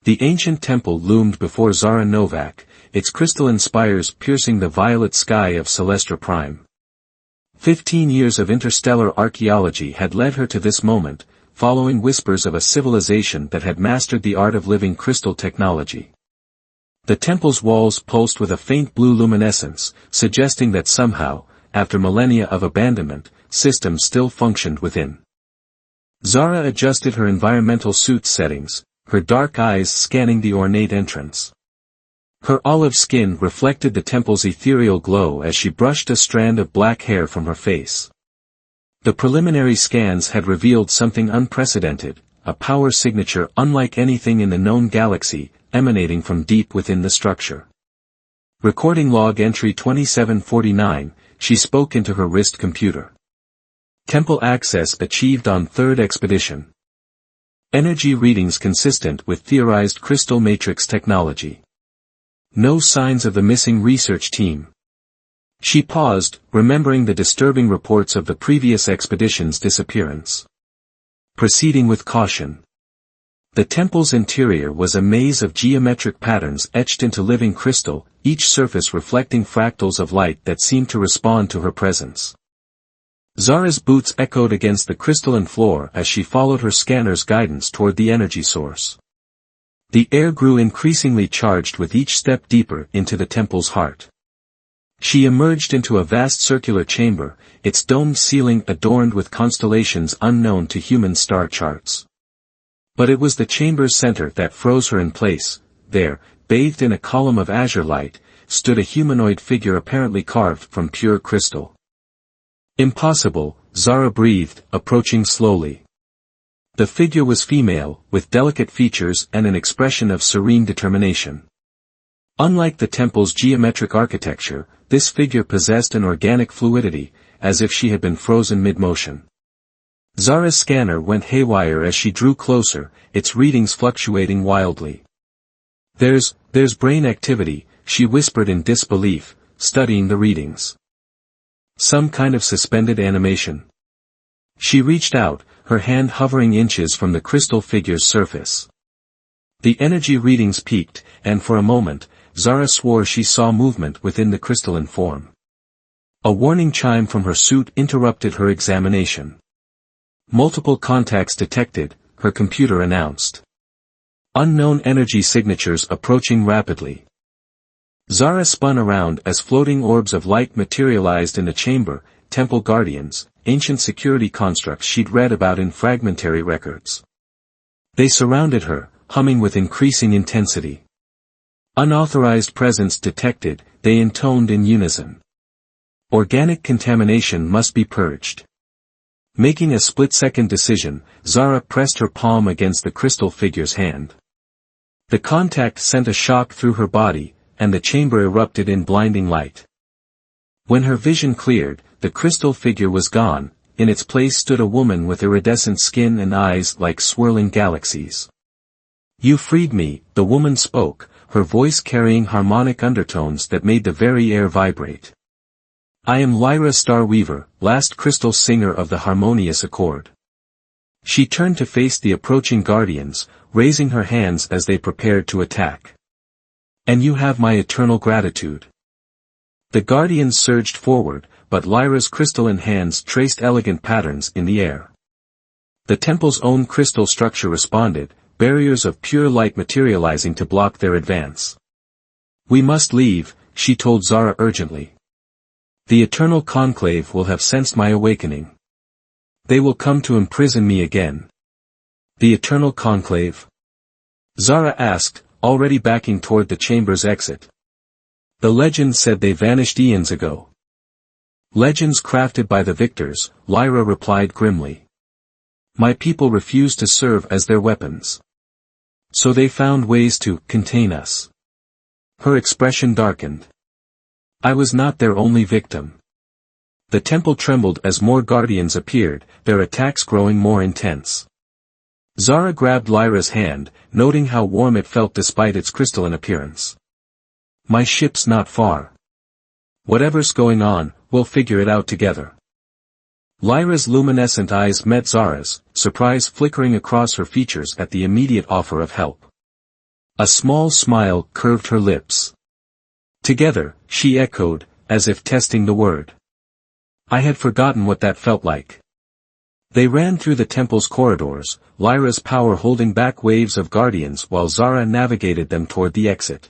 The ancient temple loomed before Zara Novak, its crystalline spires piercing the violet sky of Celestra Prime. 15 years of interstellar archaeology had led her to this moment, following whispers of a civilization that had mastered the art of living crystal technology. The temple's walls pulsed with a faint blue luminescence, suggesting that somehow, after millennia of abandonment, systems still functioned within. Zara adjusted her environmental suit settings, her dark eyes scanning the ornate entrance. Her olive skin reflected the temple's ethereal glow as she brushed a strand of black hair from her face. The preliminary scans had revealed something unprecedented, a power signature unlike anything in the known galaxy, emanating from deep within the structure. Recording log entry 2749, she spoke into her wrist computer. Temple access achieved on third expedition. Energy readings consistent with theorized crystal matrix technology. No signs of the missing research team. She paused, remembering the disturbing reports of the previous expedition's disappearance. Proceeding with caution. The temple's interior was a maze of geometric patterns etched into living crystal, each surface reflecting fractals of light that seemed to respond to her presence. Zara's boots echoed against the crystalline floor as she followed her scanner's guidance toward the energy source. The air grew increasingly charged with each step deeper into the temple's heart. She emerged into a vast circular chamber, its domed ceiling adorned with constellations unknown to human star charts. But it was the chamber's center that froze her in place. There, bathed in a column of azure light, stood a humanoid figure apparently carved from pure crystal. Impossible, Zara breathed, approaching slowly. The figure was female, with delicate features and an expression of serene determination. Unlike the temple's geometric architecture, this figure possessed an organic fluidity, as if she had been frozen mid-motion. Zara's scanner went haywire as she drew closer, its readings fluctuating wildly. There's brain activity, she whispered in disbelief, studying the readings. Some kind of suspended animation. She reached out, her hand hovering inches from the crystal figure's surface. The energy readings peaked, and for a moment, Zara swore she saw movement within the crystalline form. A warning chime from her suit interrupted her examination. Multiple contacts detected, her computer announced. Unknown energy signatures approaching rapidly. Zara spun around as floating orbs of light materialized in the chamber, temple guardians, ancient security constructs she'd read about in fragmentary records. They surrounded her, humming with increasing intensity. Unauthorized presence detected, they intoned in unison. Organic contamination must be purged. Making a split-second decision, Zara pressed her palm against the crystal figure's hand. The contact sent a shock through her body, and the chamber erupted in blinding light. When her vision cleared, the crystal figure was gone, in its place stood a woman with iridescent skin and eyes like swirling galaxies. "You freed me," the woman spoke, her voice carrying harmonic undertones that made the very air vibrate. "I am Lyra Starweaver, last crystal singer of the harmonious accord." She turned to face the approaching guardians, raising her hands as they prepared to attack. "And you have my eternal gratitude." The guardians surged forward, but Lyra's crystalline hands traced elegant patterns in the air. The temple's own crystal structure responded, barriers of pure light materializing to block their advance. "We must leave," she told Zara urgently. "The eternal conclave will have sensed my awakening. They will come to imprison me again." "The eternal conclave?" Zara asked, already backing toward the chamber's exit. "The legend said they vanished eons ago." "Legends crafted by the victors," Lyra replied grimly. "My people refused to serve as their weapons. So they found ways to contain us." Her expression darkened. "I was not their only victim." The temple trembled as more guardians appeared, their attacks growing more intense. Zara grabbed Lyra's hand, noting how warm it felt despite its crystalline appearance. "My ship's not far. Whatever's going on, we'll figure it out together." Lyra's luminescent eyes met Zara's, surprise flickering across her features at the immediate offer of help. A small smile curved her lips. Together, she echoed, as if testing the word. I had forgotten what that felt like. They ran through the temple's corridors, Lyra's power holding back waves of guardians while Zara navigated them toward the exit.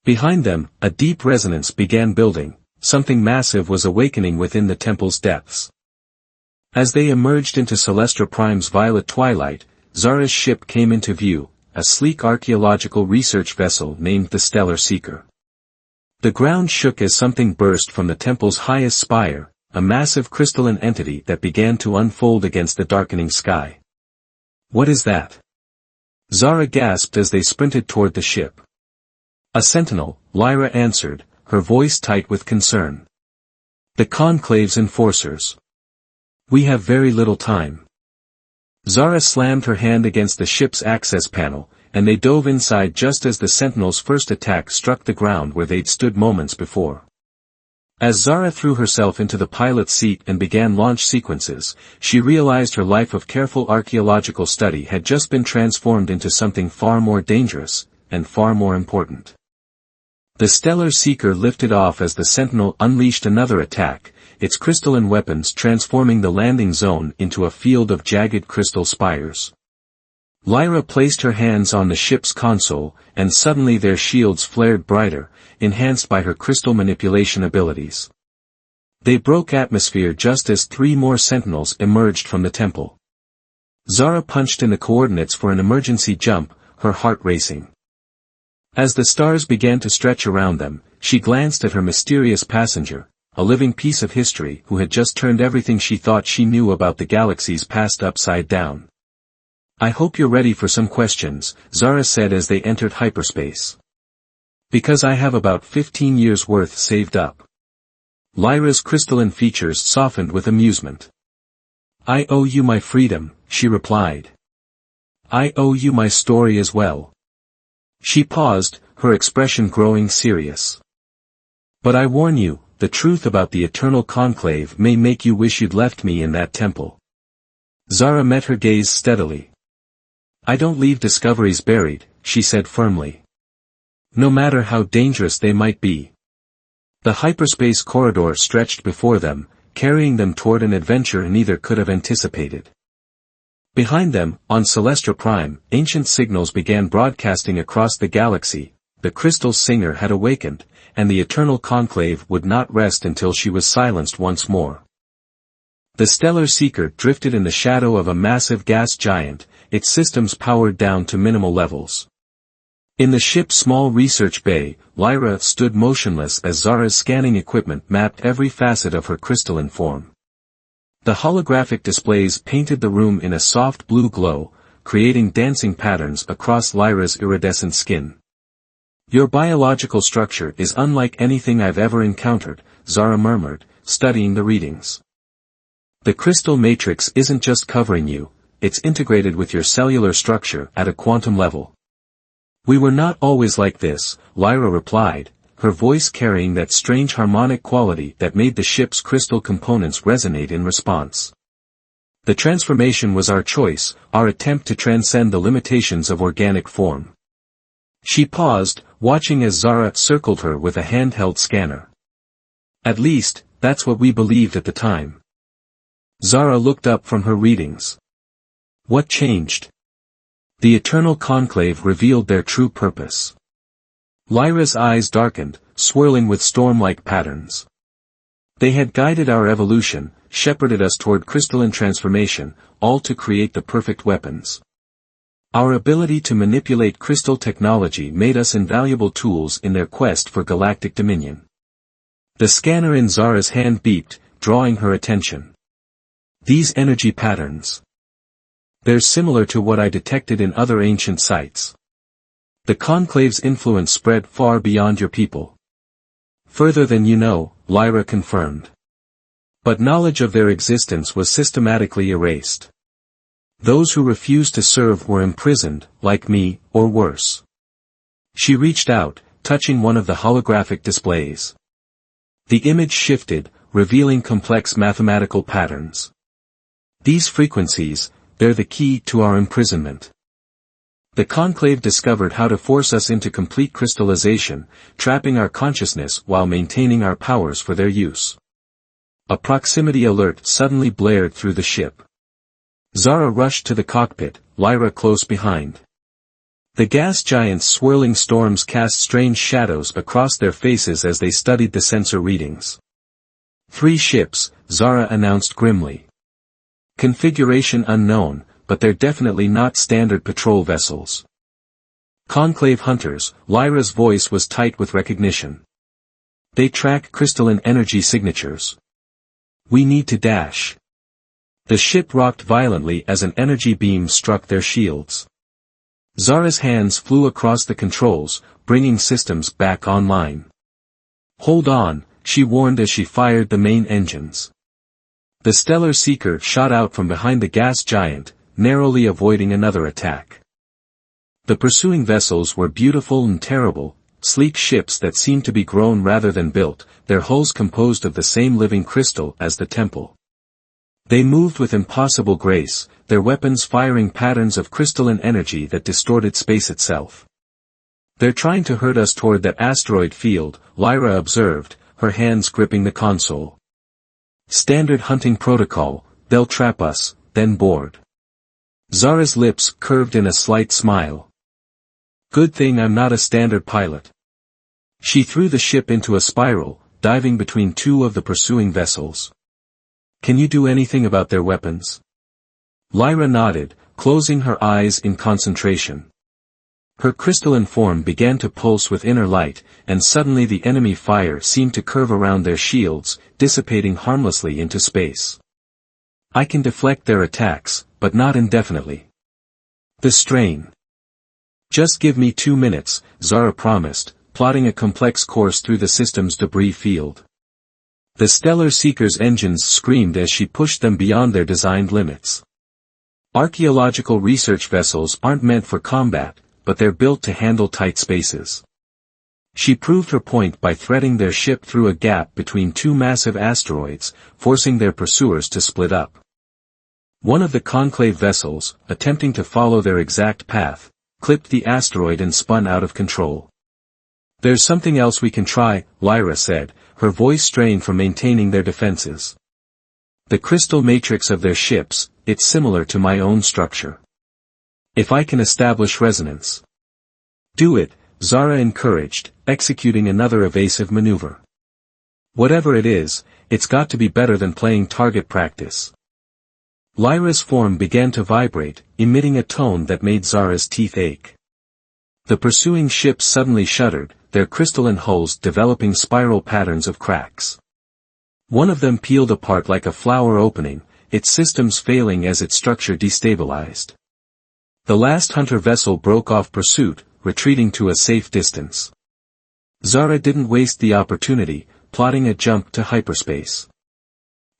Behind them, a deep resonance began building, something massive was awakening within the temple's depths. As they emerged into Celestra Prime's violet twilight, Zara's ship came into view, a sleek archaeological research vessel named the Stellar Seeker. The ground shook as something burst from the temple's highest spire, a massive crystalline entity that began to unfold against the darkening sky. What is that? Zara gasped as they sprinted toward the ship. A sentinel, Lyra answered, her voice tight with concern. The Conclave's enforcers. We have very little time. Zara slammed her hand against the ship's access panel, and they dove inside just as the sentinel's first attack struck the ground where they'd stood moments before. As Zara threw herself into the pilot's seat and began launch sequences, she realized her life of careful archaeological study had just been transformed into something far more dangerous, and far more important. The Stellar Seeker lifted off as the Sentinel unleashed another attack, its crystalline weapons transforming the landing zone into a field of jagged crystal spires. Lyra placed her hands on the ship's console, and suddenly their shields flared brighter, enhanced by her crystal manipulation abilities. They broke atmosphere just as 3 more sentinels emerged from the temple. Zara punched in the coordinates for an emergency jump, her heart racing. As the stars began to stretch around them, she glanced at her mysterious passenger, a living piece of history who had just turned everything she thought she knew about the galaxy's past upside down. I hope you're ready for some questions, Zara said as they entered hyperspace. Because I have about 15 years' worth saved up. Lyra's crystalline features softened with amusement. I owe you my freedom, she replied. I owe you my story as well. She paused, her expression growing serious. But I warn you, the truth about the Eternal Conclave may make you wish you'd left me in that temple. Zara met her gaze steadily. I don't leave discoveries buried, she said firmly. No matter how dangerous they might be. The hyperspace corridor stretched before them, carrying them toward an adventure neither could have anticipated. Behind them, on Celestra Prime, ancient signals began broadcasting across the galaxy. The Crystal Singer had awakened, and the Eternal Conclave would not rest until she was silenced once more. The Stellar Seeker drifted in the shadow of a massive gas giant, its systems powered down to minimal levels. In the ship's small research bay, Lyra stood motionless as Zara's scanning equipment mapped every facet of her crystalline form. The holographic displays painted the room in a soft blue glow, creating dancing patterns across Lyra's iridescent skin. Your biological structure is unlike anything I've ever encountered, Zara murmured, studying the readings. The crystal matrix isn't just covering you, it's integrated with your cellular structure at a quantum level. We were not always like this, Lyra replied, her voice carrying that strange harmonic quality that made the ship's crystal components resonate in response. The transformation was our choice, our attempt to transcend the limitations of organic form. She paused, watching as Zara circled her with a handheld scanner. At least, that's what we believed at the time. Zara looked up from her readings. What changed? The Eternal Conclave revealed their true purpose. Lyra's eyes darkened, swirling with storm-like patterns. They had guided our evolution, shepherded us toward crystalline transformation, all to create the perfect weapons. Our ability to manipulate crystal technology made us invaluable tools in their quest for galactic dominion. The scanner in Zara's hand beeped, drawing her attention. These energy patterns. They're similar to what I detected in other ancient sites. The Conclave's influence spread far beyond your people. Further than you know, Lyra confirmed. But knowledge of their existence was systematically erased. Those who refused to serve were imprisoned, like me, or worse. She reached out, touching one of the holographic displays. The image shifted, revealing complex mathematical patterns. These frequencies, they're the key to our imprisonment. The Conclave discovered how to force us into complete crystallization, trapping our consciousness while maintaining our powers for their use. A proximity alert suddenly blared through the ship. Zara rushed to the cockpit, Lyra close behind. The gas giant's swirling storms cast strange shadows across their faces as they studied the sensor readings. 3 ships, Zara announced grimly. Configuration unknown, but they're definitely not standard patrol vessels. Conclave hunters, Lyra's voice was tight with recognition. They track crystalline energy signatures. We need to dash. The ship rocked violently as an energy beam struck their shields. Zara's hands flew across the controls, bringing systems back online. Hold on, she warned as she fired the main engines. The Stellar Seeker shot out from behind the gas giant, narrowly avoiding another attack. The pursuing vessels were beautiful and terrible, sleek ships that seemed to be grown rather than built, their hulls composed of the same living crystal as the temple. They moved with impossible grace, their weapons firing patterns of crystalline energy that distorted space itself. They're trying to herd us toward that asteroid field, Lyra observed, her hands gripping the console. Standard hunting protocol, they'll trap us, then board. Zara's lips curved in a slight smile. Good thing I'm not a standard pilot. She threw the ship into a spiral, diving between 2 of the pursuing vessels. Can you do anything about their weapons? Lyra nodded, closing her eyes in concentration. Her crystalline form began to pulse with inner light, and suddenly the enemy fire seemed to curve around their shields, dissipating harmlessly into space. I can deflect their attacks, but not indefinitely. The strain. Just give me 2 minutes, Zara promised, plotting a complex course through the system's debris field. The Stellar Seeker's engines screamed as she pushed them beyond their designed limits. Archaeological research vessels aren't meant for combat, but they're built to handle tight spaces. She proved her point by threading their ship through a gap between 2 massive asteroids, forcing their pursuers to split up. One of the Conclave vessels, attempting to follow their exact path, clipped the asteroid and spun out of control. There's something else we can try, Lyra said, her voice strained from maintaining their defenses. The crystal matrix of their ships, it's similar to my own structure. If I can establish resonance. Do it, Zara encouraged, executing another evasive maneuver. Whatever it is, it's got to be better than playing target practice. Lyra's form began to vibrate, emitting a tone that made Zara's teeth ache. The pursuing ships suddenly shuddered, their crystalline hulls developing spiral patterns of cracks. One of them peeled apart like a flower opening, its systems failing as its structure destabilized. The last hunter vessel broke off pursuit, retreating to a safe distance. Zara didn't waste the opportunity, plotting a jump to hyperspace.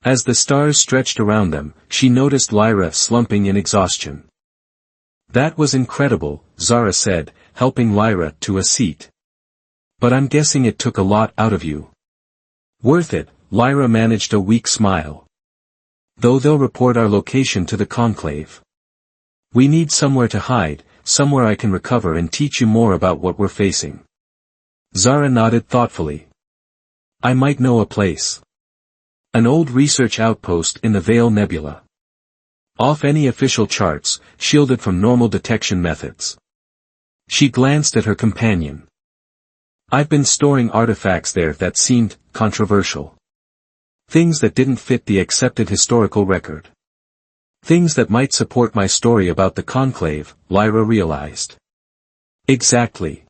As the stars stretched around them, she noticed Lyra slumping in exhaustion. That was incredible, Zara said, helping Lyra to a seat. But I'm guessing it took a lot out of you. Worth it, Lyra managed a weak smile. Though they'll report our location to the Conclave. We need somewhere to hide, somewhere I can recover and teach you more about what we're facing. Zara nodded thoughtfully. I might know a place. An old research outpost in the Veil Nebula. Off any official charts, shielded from normal detection methods. She glanced at her companion. I've been storing artifacts there that seemed controversial. Things that didn't fit the accepted historical record. Things that might support my story about the Conclave, Lyra realized. Exactly.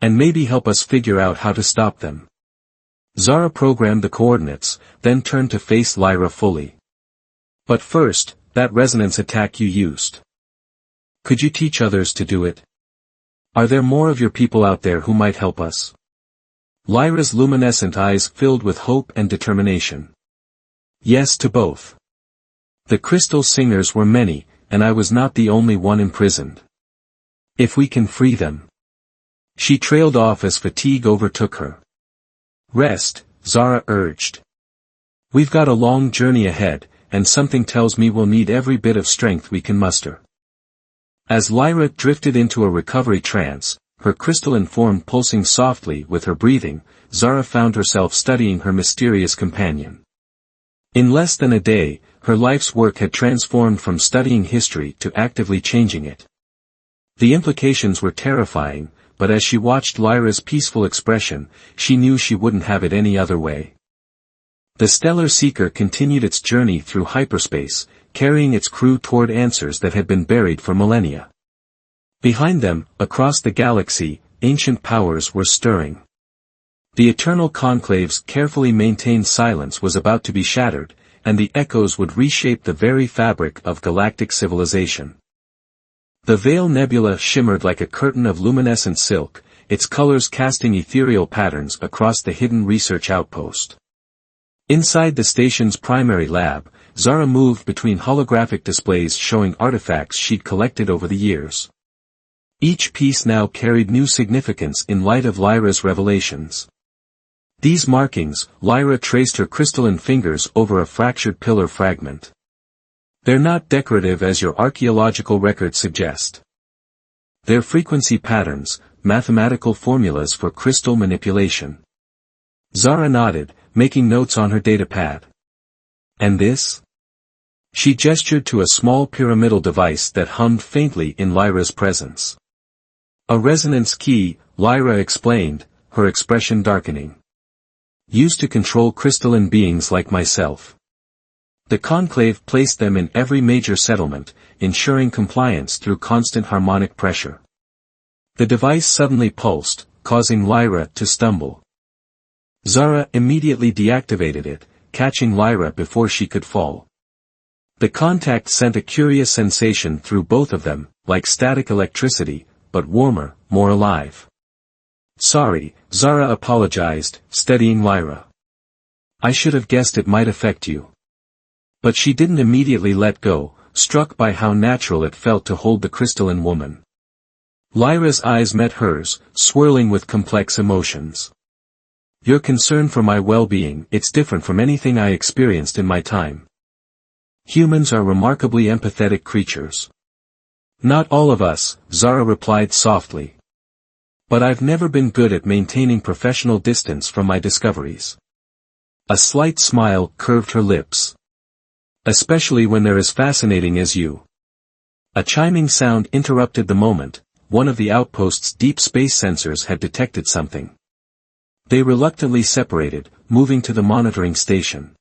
And maybe help us figure out how to stop them. Zara programmed the coordinates, then turned to face Lyra fully. But first, that resonance attack you used. Could you teach others to do it? Are there more of your people out there who might help us? Lyra's luminescent eyes filled with hope and determination. Yes to both. The crystal singers were many, and I was not the only one imprisoned. If we can free them. She trailed off as fatigue overtook her. Rest, Zara urged. We've got a long journey ahead, and something tells me we'll need every bit of strength we can muster. As Lyra drifted into a recovery trance, her crystalline form pulsing softly with her breathing, Zara found herself studying her mysterious companion. In less than a day, her life's work had transformed from studying history to actively changing it. The implications were terrifying, but as she watched Lyra's peaceful expression, she knew she wouldn't have it any other way. The Stellar Seeker continued its journey through hyperspace, carrying its crew toward answers that had been buried for millennia. Behind them, across the galaxy, ancient powers were stirring. The Eternal Conclave's carefully maintained silence was about to be shattered, and the echoes would reshape the very fabric of galactic civilization. The Veil Nebula shimmered like a curtain of luminescent silk, its colors casting ethereal patterns across the hidden research outpost. Inside the station's primary lab, Zara moved between holographic displays showing artifacts she'd collected over the years. Each piece now carried new significance in light of Lyra's revelations. These markings, Lyra traced her crystalline fingers over a fractured pillar fragment. They're not decorative as your archaeological records suggest. They're frequency patterns, mathematical formulas for crystal manipulation. Zara nodded, making notes on her datapad. And this? She gestured to a small pyramidal device that hummed faintly in Lyra's presence. A resonance key, Lyra explained, her expression darkening. Used to control crystalline beings like myself. The Conclave placed them in every major settlement, ensuring compliance through constant harmonic pressure. The device suddenly pulsed, causing Lyra to stumble. Zara immediately deactivated it, catching Lyra before she could fall. The contact sent a curious sensation through both of them, like static electricity, but warmer, more alive. Sorry, Zara apologized, steadying Lyra. I should have guessed it might affect you. But she didn't immediately let go, struck by how natural it felt to hold the crystalline woman. Lyra's eyes met hers, swirling with complex emotions. Your concern for my well-being, it's different from anything I experienced in my time. Humans are remarkably empathetic creatures. Not all of us, Zara replied softly. But I've never been good at maintaining professional distance from my discoveries. A slight smile curved her lips. Especially when they're as fascinating as you. A chiming sound interrupted the moment. One of the outpost's deep space sensors had detected something. They reluctantly separated, moving to the monitoring station.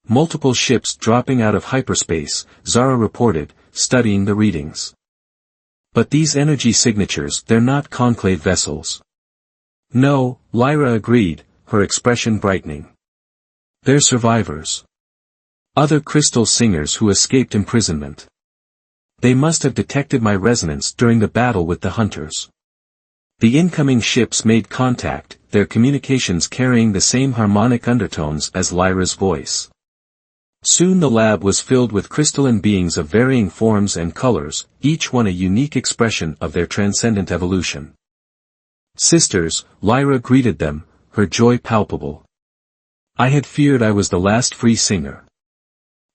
Multiple ships dropping out of hyperspace, Zara reported, studying the readings. But these energy signatures, they're not conclave vessels. No, Lyra agreed, her expression brightening. They're survivors. Other crystal singers who escaped imprisonment. They must have detected my resonance during the battle with the hunters. The incoming ships made contact, their communications carrying the same harmonic undertones as Lyra's voice. Soon the lab was filled with crystalline beings of varying forms and colors, each one a unique expression of their transcendent evolution. Sisters, Lyra greeted them, her joy palpable. I had feared I was the last free singer.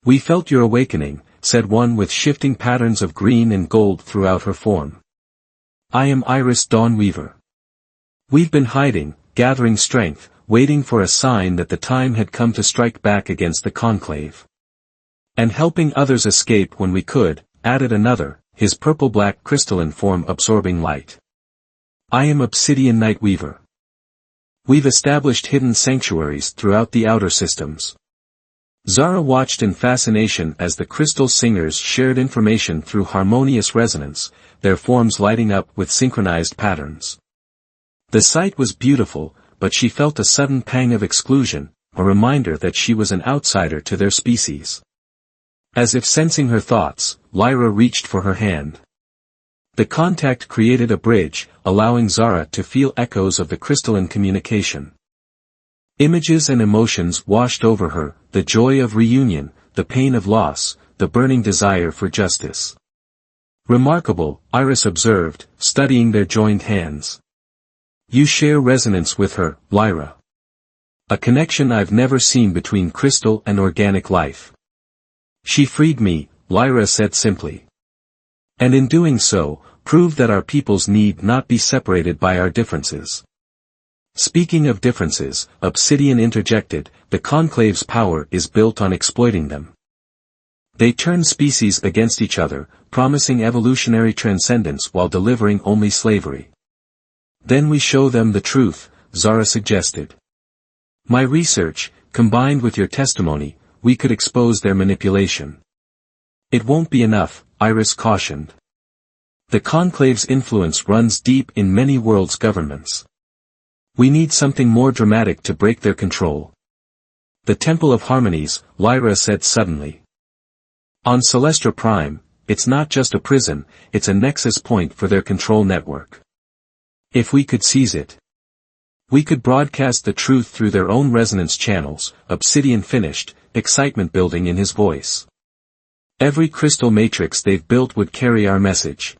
We felt your awakening, said one with shifting patterns of green and gold throughout her form. I am Iris Dawnweaver. We've been hiding, gathering strength, waiting for a sign that the time had come to strike back against the Conclave. And helping others escape when we could, added another, his purple-black crystalline form absorbing light. I am Obsidian Nightweaver. We've established hidden sanctuaries throughout the outer systems. Zara watched in fascination as the crystal singers shared information through harmonious resonance, their forms lighting up with synchronized patterns. The sight was beautiful, but she felt a sudden pang of exclusion, a reminder that she was an outsider to their species. As if sensing her thoughts, Lyra reached for her hand. The contact created a bridge, allowing Zara to feel echoes of the crystalline communication. Images and emotions washed over her, the joy of reunion, the pain of loss, the burning desire for justice. Remarkable, Iris observed, studying their joined hands. You share resonance with her, Lyra. A connection I've never seen between crystal and organic life. She freed me, Lyra said simply. And in doing so, prove that our peoples need not be separated by our differences. Speaking of differences, Obsidian interjected, the Conclave's power is built on exploiting them. They turn species against each other, promising evolutionary transcendence while delivering only slavery. Then we show them the truth, Zara suggested. My research, combined with your testimony, we could expose their manipulation. It won't be enough, Iris cautioned. The Conclave's influence runs deep in many worlds' governments. We need something more dramatic to break their control. The Temple of Harmonies, Lyra said suddenly. On Celestra Prime, it's not just a prison, it's a nexus point for their control network. If we could seize it, we could broadcast the truth through their own resonance channels, Obsidian finished, excitement building in his voice. Every crystal matrix they've built would carry our message.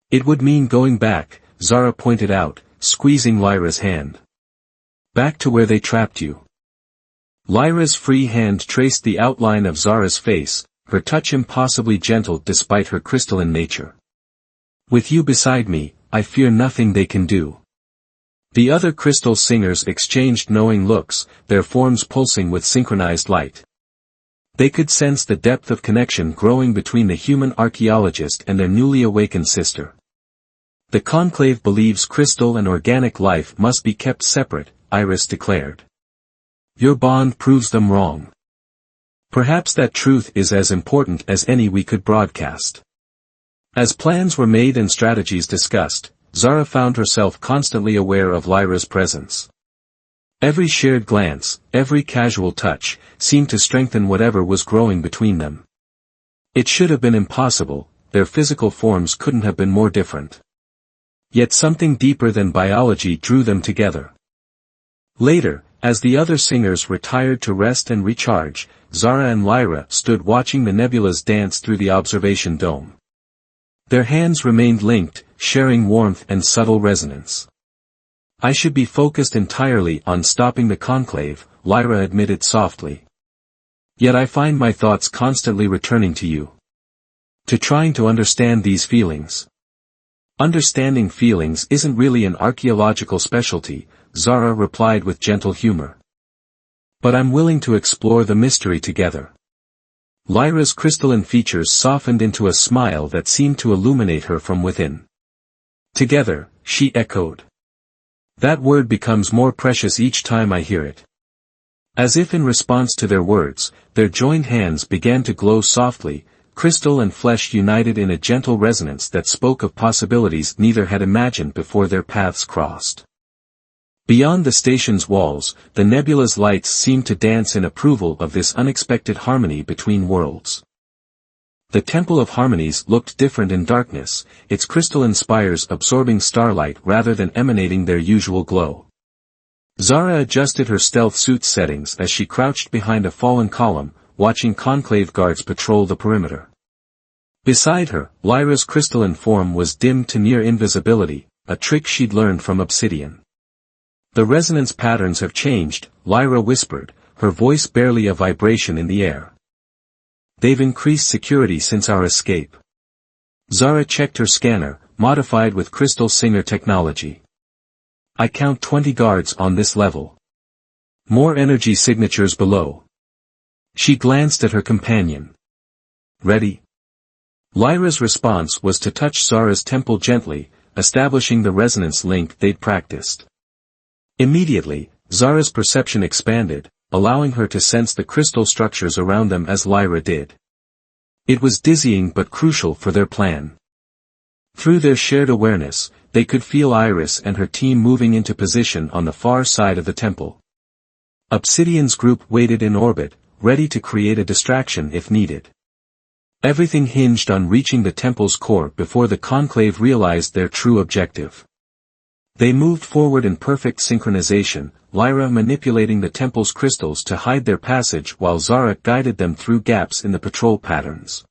It would mean going back, Zara pointed out, squeezing Lyra's hand. Back to where they trapped you. Lyra's free hand traced the outline of Zara's face, her touch impossibly gentle despite her crystalline nature. With you beside me, I fear nothing they can do. The other crystal singers exchanged knowing looks, their forms pulsing with synchronized light. They could sense the depth of connection growing between the human archaeologist and their newly awakened sister. The Conclave believes crystal and organic life must be kept separate, Iris declared. Your bond proves them wrong. Perhaps that truth is as important as any we could broadcast. As plans were made and strategies discussed, Zara found herself constantly aware of Lyra's presence. Every shared glance, every casual touch, seemed to strengthen whatever was growing between them. It should have been impossible, their physical forms couldn't have been more different. Yet something deeper than biology drew them together. Later, as the other singers retired to rest and recharge, Zara and Lyra stood watching the nebulas dance through the observation dome. Their hands remained linked, sharing warmth and subtle resonance. I should be focused entirely on stopping the Conclave, Lyra admitted softly. Yet I find my thoughts constantly returning to you. To trying to understand these feelings. Understanding feelings isn't really an archaeological specialty, Zara replied with gentle humor. But I'm willing to explore the mystery together. Lyra's crystalline features softened into a smile that seemed to illuminate her from within. Together, she echoed. That word becomes more precious each time I hear it. As if in response to their words, their joined hands began to glow softly, crystal and flesh united in a gentle resonance that spoke of possibilities neither had imagined before their paths crossed. Beyond the station's walls, the nebula's lights seemed to dance in approval of this unexpected harmony between worlds. The Temple of Harmonies looked different in darkness, its crystalline spires absorbing starlight rather than emanating their usual glow. Zara adjusted her stealth suit settings as she crouched behind a fallen column, watching Conclave guards patrol the perimeter. Beside her, Lyra's crystalline form was dimmed to near invisibility, a trick she'd learned from Obsidian. The resonance patterns have changed, Lyra whispered, her voice barely a vibration in the air. They've increased security since our escape. Zara checked her scanner, modified with crystal singer technology. I count 20 guards on this level. More energy signatures below. She glanced at her companion. Ready? Lyra's response was to touch Zara's temple gently, establishing the resonance link they'd practiced. Immediately, Zara's perception expanded, allowing her to sense the crystal structures around them as Lyra did. It was dizzying but crucial for their plan. Through their shared awareness, they could feel Iris and her team moving into position on the far side of the temple. Obsidian's group waited in orbit, ready to create a distraction if needed. Everything hinged on reaching the temple's core before the Conclave realized their true objective. They moved forward in perfect synchronization, Lyra manipulating the temple's crystals to hide their passage while Zara guided them through gaps in the patrol patterns.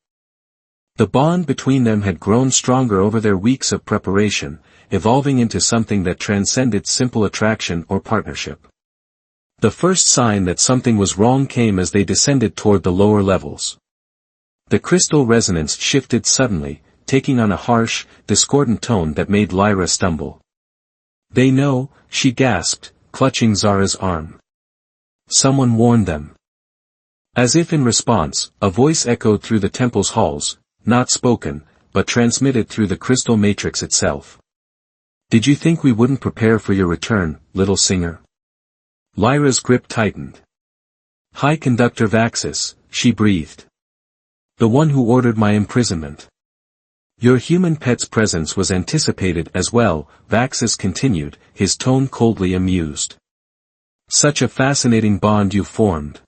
The bond between them had grown stronger over their weeks of preparation, evolving into something that transcended simple attraction or partnership. The first sign that something was wrong came as they descended toward the lower levels. The crystal resonance shifted suddenly, taking on a harsh, discordant tone that made Lyra stumble. "They know," she gasped, clutching Zara's arm. "Someone warned them." As if in response, a voice echoed through the temple's halls, not spoken, but transmitted through the crystal matrix itself. "Did you think we wouldn't prepare for your return, little singer?" Lyra's grip tightened. "High Conductor Vaxis," she breathed. "The one who ordered my imprisonment. Your human pet's presence was anticipated as well," Vaxis continued, his tone coldly amused. "Such a fascinating bond you've formed.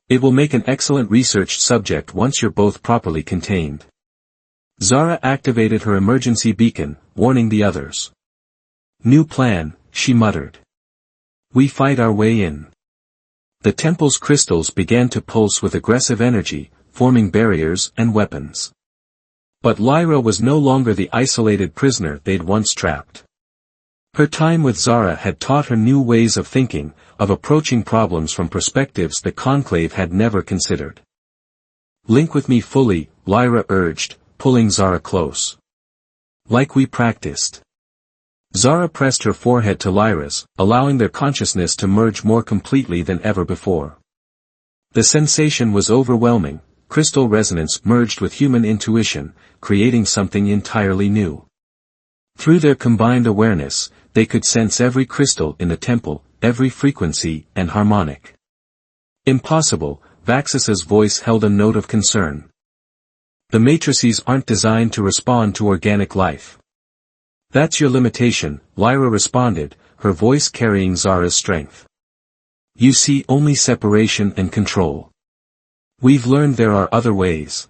It will make an excellent research subject once you're both properly contained." Zara activated her emergency beacon, warning the others. "New plan," she muttered. "We fight our way in." The temple's crystals began to pulse with aggressive energy, forming barriers and weapons. But Lyra was no longer the isolated prisoner they'd once trapped. Her time with Zara had taught her new ways of thinking, of approaching problems from perspectives the Conclave had never considered. "Link with me fully," Lyra urged, pulling Zara close. "Like we practiced." Zara pressed her forehead to Lyra's, allowing their consciousness to merge more completely than ever before. The sensation was overwhelming, crystal resonance merged with human intuition, creating something entirely new. Through their combined awareness, they could sense every crystal in the temple, every frequency and harmonic. "Impossible," Vaxis's voice held a note of concern. "The matrices aren't designed to respond to organic life." "That's your limitation," Lyra responded, her voice carrying Zara's strength. "You see only separation and control. We've learned there are other ways."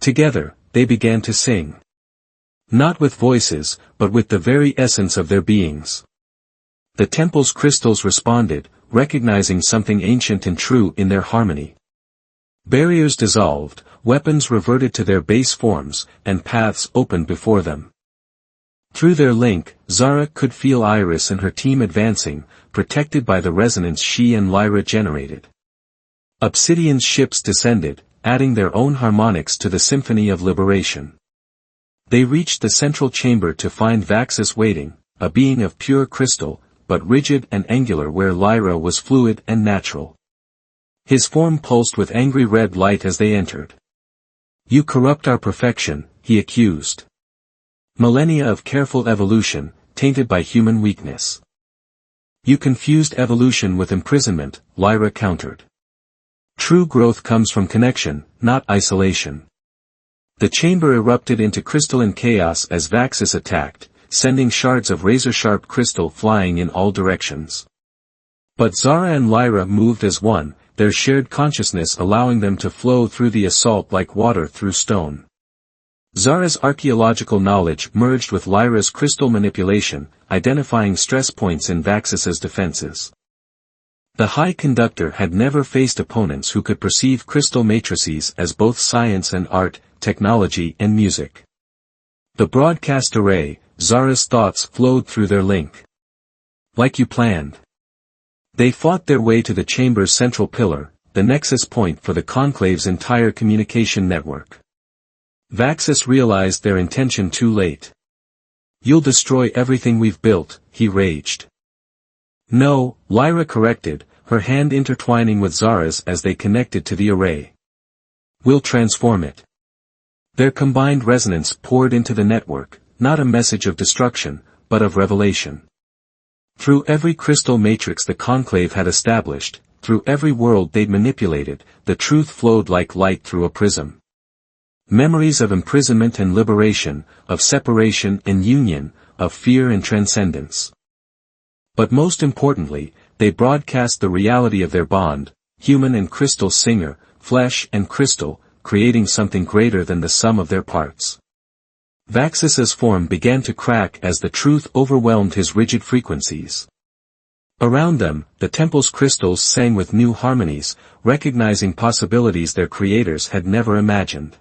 Together, they began to sing. Not with voices, but with the very essence of their beings. The temple's crystals responded, recognizing something ancient and true in their harmony. Barriers dissolved, weapons reverted to their base forms, and paths opened before them. Through their link, Zara could feel Iris and her team advancing, protected by the resonance she and Lyra generated. Obsidian's ships descended, adding their own harmonics to the symphony of liberation. They reached the central chamber to find Vaxis waiting, a being of pure crystal, but rigid and angular where Lyra was fluid and natural. His form pulsed with angry red light as they entered. "You corrupt our perfection," he accused. "Millennia of careful evolution, tainted by human weakness." "You confused evolution with imprisonment," Lyra countered. "True growth comes from connection, not isolation." The chamber erupted into crystalline chaos as Vaxis attacked, sending shards of razor-sharp crystal flying in all directions. But Zara and Lyra moved as one, their shared consciousness allowing them to flow through the assault like water through stone. Zara's archaeological knowledge merged with Lyra's crystal manipulation, identifying stress points in Vaxis's defenses. The High Conductor had never faced opponents who could perceive crystal matrices as both science and art, technology and music. The broadcast array, Zara's thoughts flowed through their link. "Like you planned." They fought their way to the chamber's central pillar, the nexus point for the Conclave's entire communication network. Vaxis realized their intention too late. "You'll destroy everything we've built," he raged. "No," Lyra corrected, her hand intertwining with Zara's as they connected to the array. "We'll transform it." Their combined resonance poured into the network, not a message of destruction, but of revelation. Through every crystal matrix the Conclave had established, through every world they'd manipulated, the truth flowed like light through a prism. Memories of imprisonment and liberation, of separation and union, of fear and transcendence. But most importantly, they broadcast the reality of their bond, human and crystal singer, flesh and crystal, creating something greater than the sum of their parts. Vaxis's form began to crack as the truth overwhelmed his rigid frequencies. Around them, the temple's crystals sang with new harmonies, recognizing possibilities their creators had never imagined.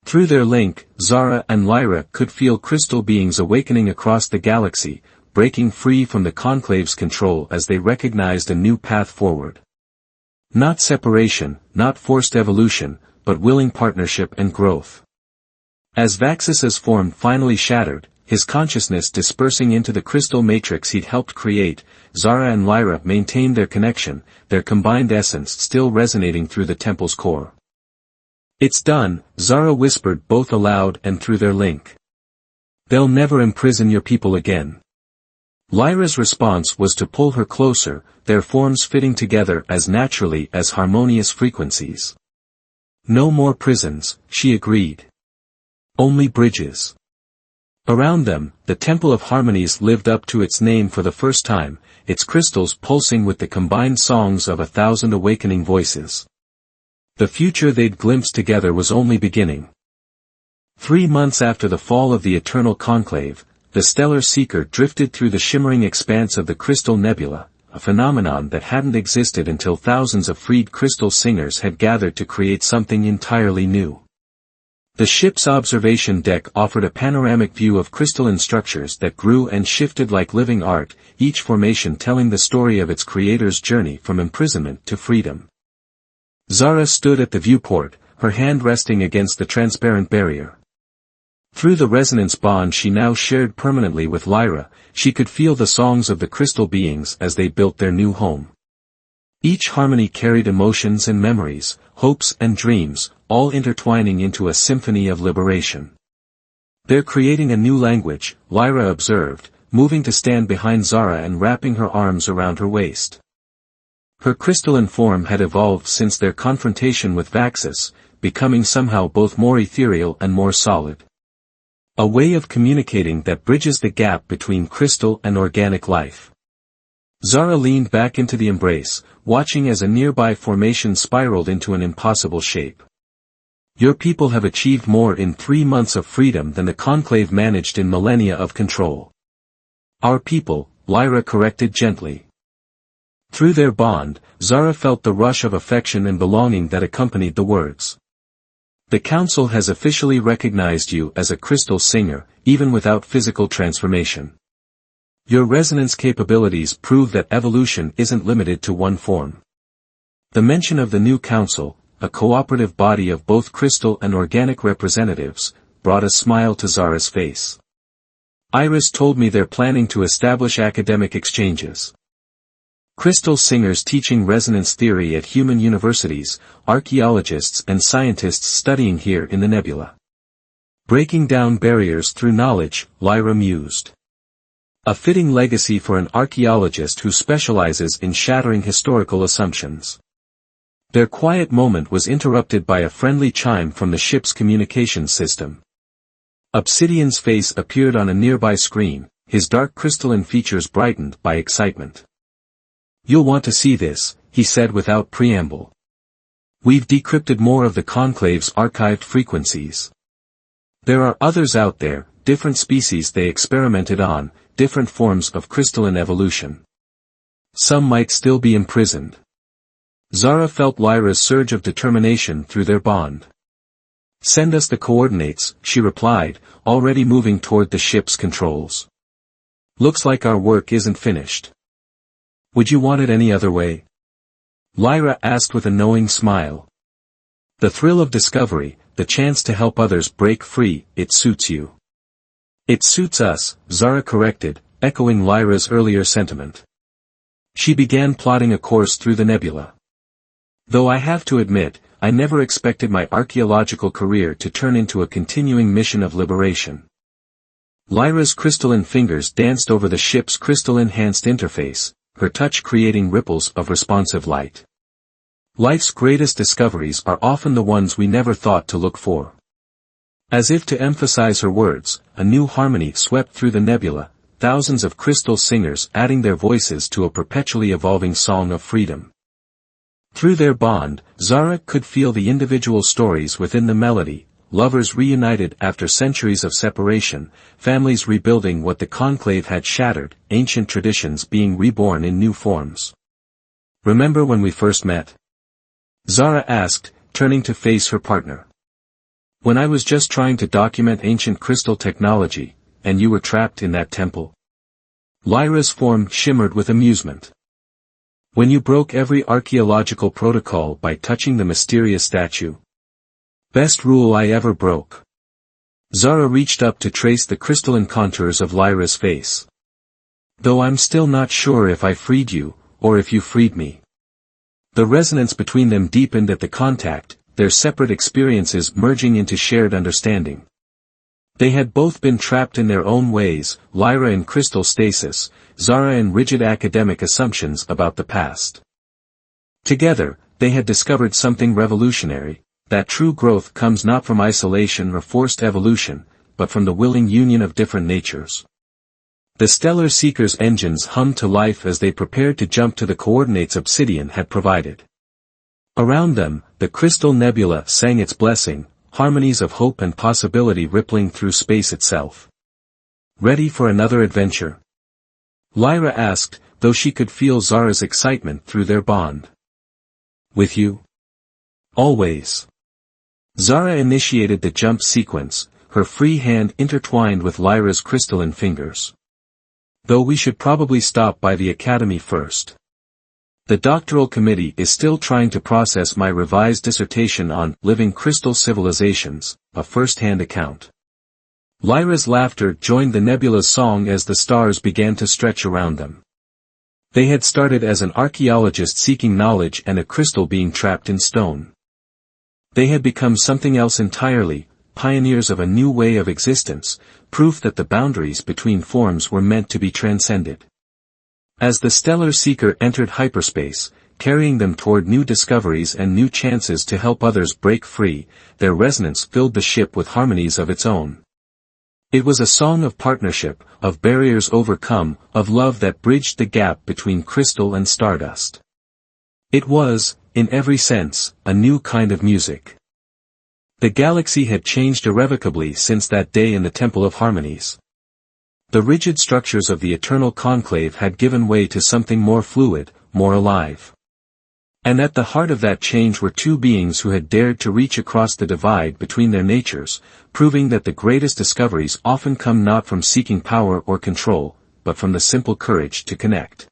Through their link, Zara and Lyra could feel crystal beings awakening across the galaxy, breaking free from the Conclave's control as they recognized a new path forward. Not separation, not forced evolution, but willing partnership and growth. As Vaxus's form finally shattered, his consciousness dispersing into the crystal matrix he'd helped create, Zara and Lyra maintained their connection, their combined essence still resonating through the temple's core. "It's done," Zara whispered both aloud and through their link. "They'll never imprison your people again." Lyra's response was to pull her closer, their forms fitting together as naturally as harmonious frequencies. "No more prisons," she agreed. "Only bridges." Around them, the Temple of Harmonies lived up to its name for the first time, its crystals pulsing with the combined songs of 1,000 awakening voices. The future they'd glimpsed together was only beginning. 3 months after the fall of the Eternal Conclave, the Stellar Seeker drifted through the shimmering expanse of the Crystal Nebula, a phenomenon that hadn't existed until thousands of freed crystal singers had gathered to create something entirely new. The ship's observation deck offered a panoramic view of crystalline structures that grew and shifted like living art, each formation telling the story of its creator's journey from imprisonment to freedom. Zara stood at the viewport, her hand resting against the transparent barrier. Through the resonance bond she now shared permanently with Lyra, she could feel the songs of the crystal beings as they built their new home. Each harmony carried emotions and memories, hopes and dreams, all intertwining into a symphony of liberation. "They're creating a new language," Lyra observed, moving to stand behind Zara and wrapping her arms around her waist. Her crystalline form had evolved since their confrontation with Vaxus, becoming somehow both more ethereal and more solid. A way of communicating that bridges the gap between crystal and organic life. Zara leaned back into the embrace, watching as a nearby formation spiraled into an impossible shape. "Your people have achieved more in 3 months of freedom than the Conclave managed in millennia of control." "Our people," Lyra corrected gently. Through their bond, Zara felt the rush of affection and belonging that accompanied the words. "The Council has officially recognized you as a crystal singer, even without physical transformation. Your resonance capabilities prove that evolution isn't limited to one form." The mention of the new Council, a cooperative body of both crystal and organic representatives, brought a smile to Zara's face. "Iris told me they're planning to establish academic exchanges. Crystal singers teaching resonance theory at human universities, archaeologists and scientists studying here in the nebula. Breaking down barriers through knowledge," Lyra mused. "A fitting legacy for an archaeologist who specializes in shattering historical assumptions." Their quiet moment was interrupted by a friendly chime from the ship's communications system. Obsidian's face appeared on a nearby screen, his dark crystalline features brightened by excitement. "You'll want to see this," he said without preamble. "We've decrypted more of the Conclave's archived frequencies. There are others out there, different species they experimented on, different forms of crystalline evolution. Some might still be imprisoned." Zara felt Lyra's surge of determination through their bond. "Send us the coordinates," she replied, already moving toward the ship's controls. "Looks like our work isn't finished." "Would you want it any other way?" Lyra asked with a knowing smile. "The thrill of discovery, the chance to help others break free, it suits you." "It suits us," Zara corrected, echoing Lyra's earlier sentiment. She began plotting a course through the nebula. "Though I have to admit, I never expected my archaeological career to turn into a continuing mission of liberation." Lyra's crystalline fingers danced over the ship's crystal-enhanced interface, her touch creating ripples of responsive light. "Life's greatest discoveries are often the ones we never thought to look for." As if to emphasize her words, a new harmony swept through the nebula, thousands of crystal singers adding their voices to a perpetually evolving song of freedom. Through their bond, Zara could feel the individual stories within the melody, lovers reunited after centuries of separation, families rebuilding what the Conclave had shattered, ancient traditions being reborn in new forms. "Remember when we first met?" Zara asked, turning to face her partner. "When I was just trying to document ancient crystal technology, and you were trapped in that temple?" Lyra's form shimmered with amusement. "When you broke every archaeological protocol by touching the mysterious statue?" "Best rule I ever broke." Zara reached up to trace the crystalline contours of Lyra's face. Though I'm still not sure if I freed you, or if you freed me. The resonance between them deepened at the contact, their separate experiences merging into shared understanding. They had both been trapped in their own ways, Lyra in crystal stasis, Zara in rigid academic assumptions about the past. Together, they had discovered something revolutionary, that true growth comes not from isolation or forced evolution, but from the willing union of different natures. The Stellar Seeker's engines hummed to life as they prepared to jump to the coordinates Obsidian had provided. Around them, the crystal nebula sang its blessing, harmonies of hope and possibility rippling through space itself. Ready for another adventure? Lyra asked, though she could feel Zara's excitement through their bond. With you? Always. Zara initiated the jump sequence, her free hand intertwined with Lyra's crystalline fingers. Though we should probably stop by the academy first. The doctoral committee is still trying to process my revised dissertation on living crystal civilizations, a first-hand account. Lyra's laughter joined the nebula's song as the stars began to stretch around them. They had started as an archaeologist seeking knowledge and a crystal being trapped in stone. They had become something else entirely, pioneers of a new way of existence, proof that the boundaries between forms were meant to be transcended. As the Stellar Seeker entered hyperspace, carrying them toward new discoveries and new chances to help others break free, their resonance filled the ship with harmonies of its own. It was a song of partnership, of barriers overcome, of love that bridged the gap between crystal and stardust. It was, in every sense, a new kind of music. The galaxy had changed irrevocably since that day in the Temple of Harmonies. The rigid structures of the eternal conclave had given way to something more fluid, more alive. And at the heart of that change were two beings who had dared to reach across the divide between their natures, proving that the greatest discoveries often come not from seeking power or control, but from the simple courage to connect.